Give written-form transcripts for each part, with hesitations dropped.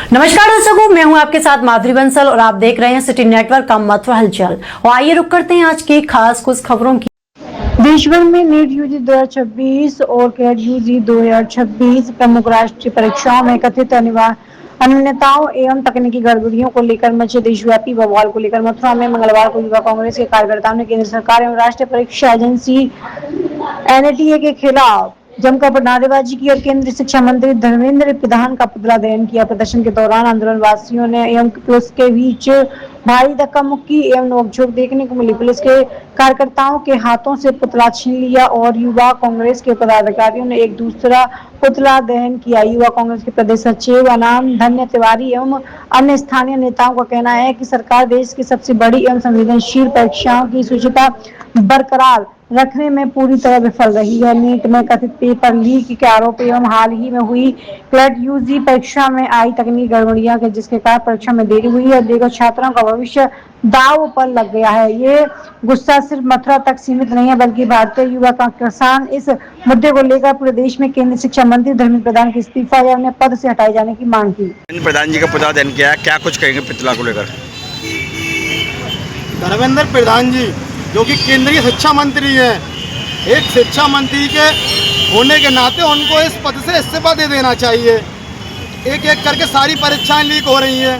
नमस्कार दर्शकों, मैं हूं आपके साथ माधुरी बंसल और आप देख रहे हैं सिटी नेटवर्क का मथुरा हलचल। और आइए रुक करते हैं आज की खास कुछ खबरों की। देश भर में नीट यूजी 2026 और कैट यूजी 2026 प्रमुख राष्ट्रीय परीक्षाओं में कथित अनियमितताओं एवं तकनीकी गड़बड़ियों को लेकर मचे देशव्यापी बवाल को लेकर मथुरा में मंगलवार को युवा कांग्रेस के कार्यकर्ताओं ने केंद्र सरकार एवं राष्ट्रीय परीक्षा एजेंसी एनटीए के खिलाफ जमकर नारेबाजी की और केंद्रीय शिक्षा मंत्री धर्मेंद्र प्रधान का पुतला दहन किया। प्रदर्शन के दौरान आंदोलन वासियों ने एवं पुलिस के बीच भारी धक्का मुक्की एवं नोकझोंक देखने को मिली। पुलिस के कार्यकर्ताओं के हाथों से पुतला छीन लिया और युवा कांग्रेस के पदाधिकारियों ने एक दूसरा पुतला दहन किया। युवा कांग्रेस के प्रदेश सचिव आनंद धन्य तिवारी एवं अन्य स्थानीय नेताओं का कहना है कि सरकार देश की सबसे बड़ी एवं संवेदनशील परीक्षाओं की शुचिता बरकरार रखने में पूरी तरह विफल रही है। नीट में कथित पेपर लीक के आरोप एवं हाल ही में हुई कैट यूजी परीक्षा में आई तकनीकी गड़बड़ियां के जिसके कारण परीक्षा में देरी हुई है, देखो छात्रों का भविष्य दांव पर लग गया है। ये गुस्सा सिर्फ मथुरा तक सीमित नहीं है बल्कि भारतीय युवा का किसान इस मुद्दे को लेकर पूरे देश में केंद्रीय शिक्षा मंत्री धर्मेंद्र प्रधान के इस्तीफा या उन्हें पद से हटाए जाने की मांग की। प्रधान जी का पुतला दहन किया है, क्या कुछ कहेंगे पुतला को लेकर? धर्मेंद्र प्रधान जी जो कि केंद्रीय शिक्षा मंत्री हैं, एक शिक्षा मंत्री के होने के नाते उनको इस पद से इस्तीफा दे देना चाहिए। एक एक करके सारी परीक्षाएं लीक हो रही हैं।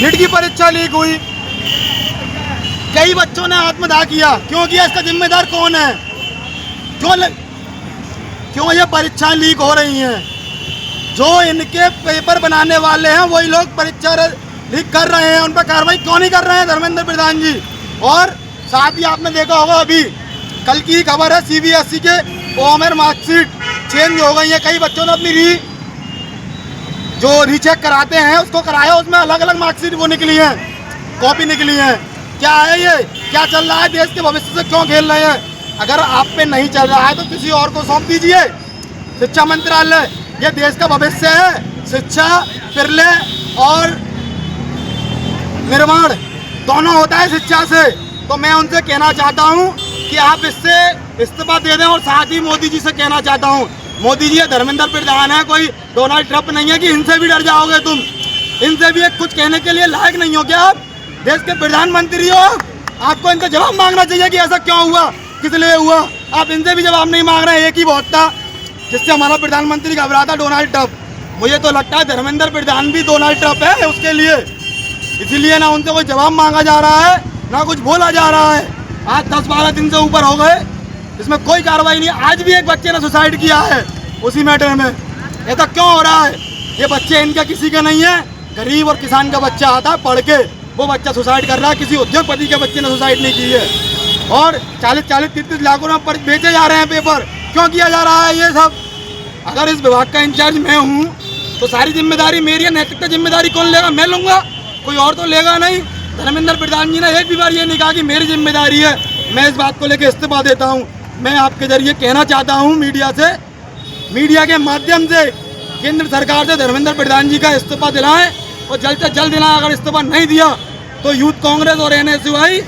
नीट की परीक्षा लीक हुई, कई बच्चों ने आत्मदाह किया। क्यों किया? इसका जिम्मेदार कौन है? क्यों ये परीक्षाएं लीक हो रही हैं? जो इनके पेपर बनाने वाले हैं वही लोग परीक्षा लीक कर रहे हैं, उन पर कार्रवाई क्यों नहीं कर रहे हैं धर्मेंद्र प्रधान जी? और साथ ही आपने देखा होगा अभी कल की खबर है सीबीएसई के ओमेर मार्कशीट चेंज हो गई है। कई बच्चों ने अपनी जो रीचेक कराते हैं उसको कराया, उसमें अलग अलग मार्कशीट वो निकली है, कॉपी निकली है। क्या है ये? क्या चल रहा है? देश के भविष्य से क्यों खेल रहे हैं? अगर आप पे नहीं चल रहा है तो किसी और को सौंप दीजिए। शिक्षा मंत्रालय ये देश का भविष्य है। शिक्षा, प्रलय और निर्माण दोनों होता है शिक्षा से। तो मैं उनसे कहना चाहता हूं कि आप इससे इस्तीफा दे दें। और साथ ही मोदी जी से कहना चाहता हूं, मोदी जी धर्मेंद्र प्रधान है, कोई डोनाल्ड ट्रंप नहीं है कि इनसे भी डर जाओगे तुम। इनसे भी एक कुछ कहने के लिए लायक नहीं हो क्या? आप देश के प्रधानमंत्री हो, आपको इनसे जवाब मांगना चाहिए कि ऐसा क्यों हुआ, किस लिए हुआ। आप इनसे भी जवाब नहीं मांग रहे हैं। एक ही बहुत था जिससे हमारा प्रधानमंत्री घबरा था, डोनाल्ड ट्रंप। मुझे तो लगता है धर्मेंद्र प्रधान भी डोनाल्ड ट्रंप है उसके लिए, इसीलिए ना उनसे कोई जवाब मांगा जा रहा है ना कुछ बोला जा रहा है। आज 10-12 दिन से ऊपर हो गए, इसमें कोई कार्रवाई नहीं। आज भी एक बच्चे ने सुसाइड किया है उसी मैटर में। ऐसा क्यों हो रहा है? ये बच्चे इनका किसी का नहीं है, गरीब और किसान का बच्चा आता है पढ़ के, वो बच्चा सुसाइड कर रहा है। किसी उद्योगपति के बच्चे ने सुसाइड नहीं की है। और 40-30 लाखों में बेचे जा रहे हैं पेपर। क्यों किया जा रहा है ये सब? अगर इस विभाग का इंचार्ज मैं हूँ तो सारी जिम्मेदारी मेरी है। नैतिकता जिम्मेदारी कौन लेगा? मैं लूँगा, कोई और तो लेगा नहीं। धर्मेंद्र प्रधान जी ने एक भी बार ये नहीं कहा कि मेरी जिम्मेदारी है, मैं इस बात को लेकर इस्तीफा देता हूँ। मैं आपके जरिए कहना चाहता हूँ मीडिया के माध्यम से केंद्र सरकार से धर्मेंद्र प्रधान जी का इस्तीफा दिलाएं और जल्द से जल्द दिलाएं। अगर इस्तीफा नहीं दिया तो यूथ कांग्रेस और एनएसयूआई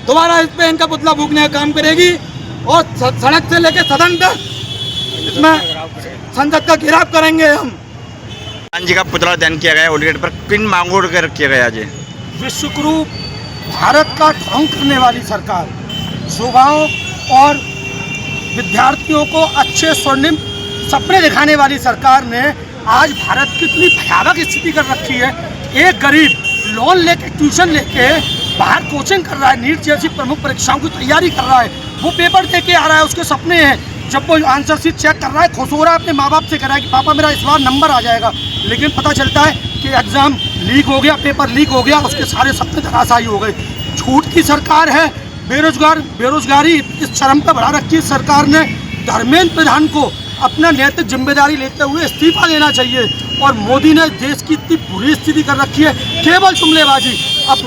दोबारा इस पे इनका पुतला फूंकने का काम करेगी और सड़क से लेकर सदन तक इसमें संसद का घेराव करेंगे हम। जी का पुतला दहन किया गया ओलिगेट पर, किन मांगों को किया गया? जी विश्वगुरु भारत का ढोंग करने वाली सरकार, युवाओं और विद्यार्थियों को अच्छे स्वर्णिम सपने दिखाने वाली सरकार ने आज भारत की इतनी भयावह स्थिति कर रखी है। एक गरीब लोन लेके ट्यूशन लेके बाहर कोचिंग कर रहा है, नीट जैसी प्रमुख परीक्षाओं की तैयारी कर रहा है, वो पेपर दे के आ रहा है, उसके सपने हैं। जब वो आंसर शीट चेक कर रहा है, खुश हो रहा है, अपने माँ बाप से कह रहा है कि पापा मेरा इस बार नंबर आ जाएगा। लेकिन पता चलता है कि एग्ज़ाम लीक हो गया, पेपर लीक हो गया, उसके सारे सपने धराशायी हो गए। झूठ की सरकार है। बेरोजगारी इस चरम पर बढ़ा रखी है। सरकार ने धर्मेंद्र प्रधान को अपना नैतिक जिम्मेदारी लेते हुए इस्तीफा देना चाहिए। और मोदी ने देश की इतनी बुरी स्थिति कर रखी है, केवल जुमलेबाजी। अब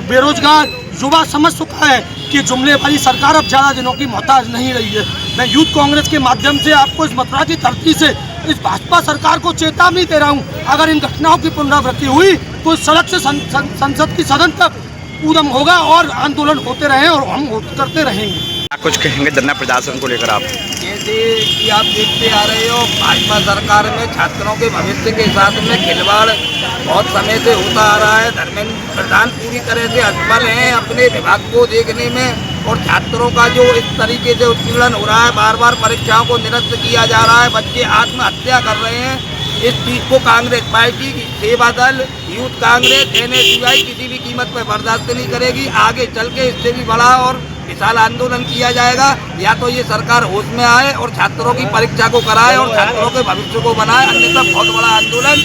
बेरोजगार युवा समझ चुका है कि जुमलेबाजी सरकार अब ज़्यादा दिनों की मोहताज नहीं रही है। मैं यूथ कांग्रेस के माध्यम से आपको इस मथुरा की धरती से इस भाजपा सरकार को चेतावनी दे रहा हूँ, अगर इन घटनाओं की पुनरावृत्ति हुई तो सड़क से संसद की सदन तक कूदम होगा और आंदोलन होते रहे और हम करते रहेंगे। आप कुछ कहेंगे धरना प्रदर्शन को लेकर आप? जैसे कि आप देखते आ रहे हो, भाजपा सरकार में छात्रों के भविष्य के साथ में खिलवाड़ बहुत समय से होता आ रहा है। धर्मेंद्र प्रधान पूरी तरह से असफल हैं अपने विभाग को देखने में, और छात्रों का जो इस तरीके से उत्पीड़न हो रहा है, बार बार परीक्षाओं को निरस्त किया जा रहा है, बच्चे आत्महत्या कर रहे हैं। इस चीज़ को कांग्रेस पार्टी की सेवा दल, यूथ कांग्रेस, NSUI किसी भी कीमत पर बर्दाश्त नहीं करेगी। आगे चल के इससे भी बड़ा और विशाल आंदोलन किया जाएगा। या तो ये सरकार होश में आए और छात्रों की परीक्षा को कराए और छात्रों के भविष्य को बनाए, अन्यथा बहुत बड़ा आंदोलन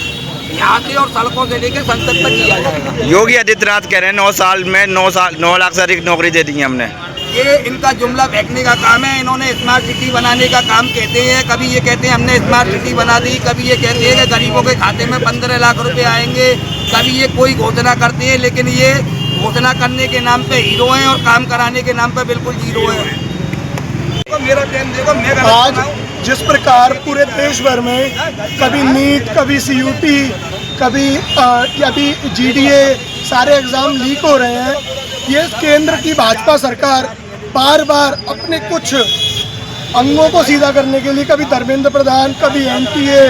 यहाँ से और सड़कों से लेकर संसद तक किया जाएगा। योगी आदित्यनाथ कह रहे हैं 9 साल में 9 लाख से अधिक नौकरी दे दी है हमने। ये इनका जुमला फेंकने का काम है। इन्होंने स्मार्ट सिटी बनाने का काम कहते हैं, कभी ये कहते हैं हमने स्मार्ट सिटी बना दी, कभी ये कहते हैं कि गरीबों के खाते में 15 लाख रुपए आएंगे, कभी ये कोई घोषणा करते हैं, लेकिन ये घोषणा करने के नाम पे हीरो हैं और काम कराने के नाम पे बिल्कुल जीरो है। तो मेरा टाइम देखो, मैं आज जिस प्रकार पूरे देश भर में कभी नीट, कभी CUT, कभी अभी GDA सारे एग्ज़ाम लीक हो रहे हैं, ये केंद्र की भाजपा सरकार बार बार अपने कुछ अंगों को सीधा करने के लिए, कभी धर्मेंद्र प्रधान, कभी NTA,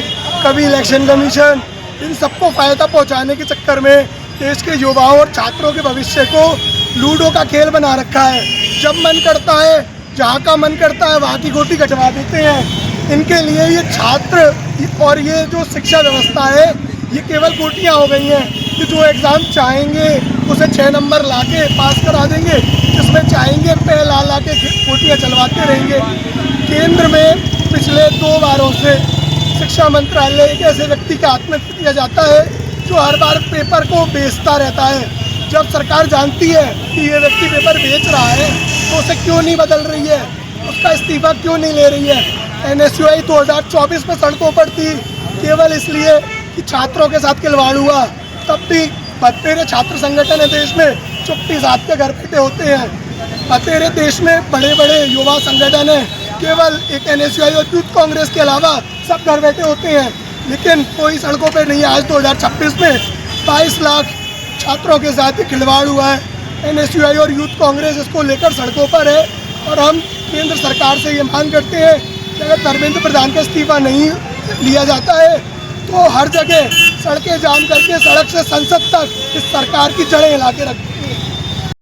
कभी इलेक्शन कमीशन, इन सबको फ़ायदा पहुंचाने के चक्कर में देश के युवाओं और छात्रों के भविष्य को लूडो का खेल बना रखा है। जब मन करता है, जहाँ का मन करता है वहाँ की गोटी कटवा देते हैं। इनके लिए ये छात्र और ये जो शिक्षा व्यवस्था है, ये केवल गोटियाँ हो गई हैं कि जो एग्ज़ाम चाहेंगे उसे 6 नंबर ला के पास करा देंगे, जिसमें चाहेंगे पे ला के गोटियाँ चलवाते रहेंगे। केंद्र में पिछले 2 बारों से शिक्षा मंत्रालय एक ऐसे व्यक्ति का हाथ में दिया जाता है जो हर बार पेपर को बेचता रहता है। जब सरकार जानती है कि ये व्यक्ति पेपर बेच रहा है तो उसे क्यों नहीं बदल रही है, उसका इस्तीफा क्यों नहीं ले रही है। NSUI 2024 में सड़कों पर थी केवल इसलिए कि छात्रों के साथ खिलवाड़ हुआ। तब भी बतेरे छात्र संगठन है देश में, चुप्पी साथ के घर बैठे होते हैं। बतेरे देश में बड़े बड़े युवा संगठन हैं, केवल एक NSUI और यूथ कांग्रेस के अलावा सब घर बैठे होते हैं, लेकिन कोई सड़कों पे नहीं है। आज 2026 में 22 लाख छात्रों के साथ खिलवाड़ हुआ है। NSUI और यूथ कांग्रेस इसको लेकर सड़कों पर है, और हम केंद्र सरकार से ये मांग करते हैं कि अगर धर्मेंद्र प्रधान का इस्तीफा नहीं लिया जाता है तो हर जगह सड़कें जाम करके सड़क से संसद तक इस सरकार की जड़ें हिला के रख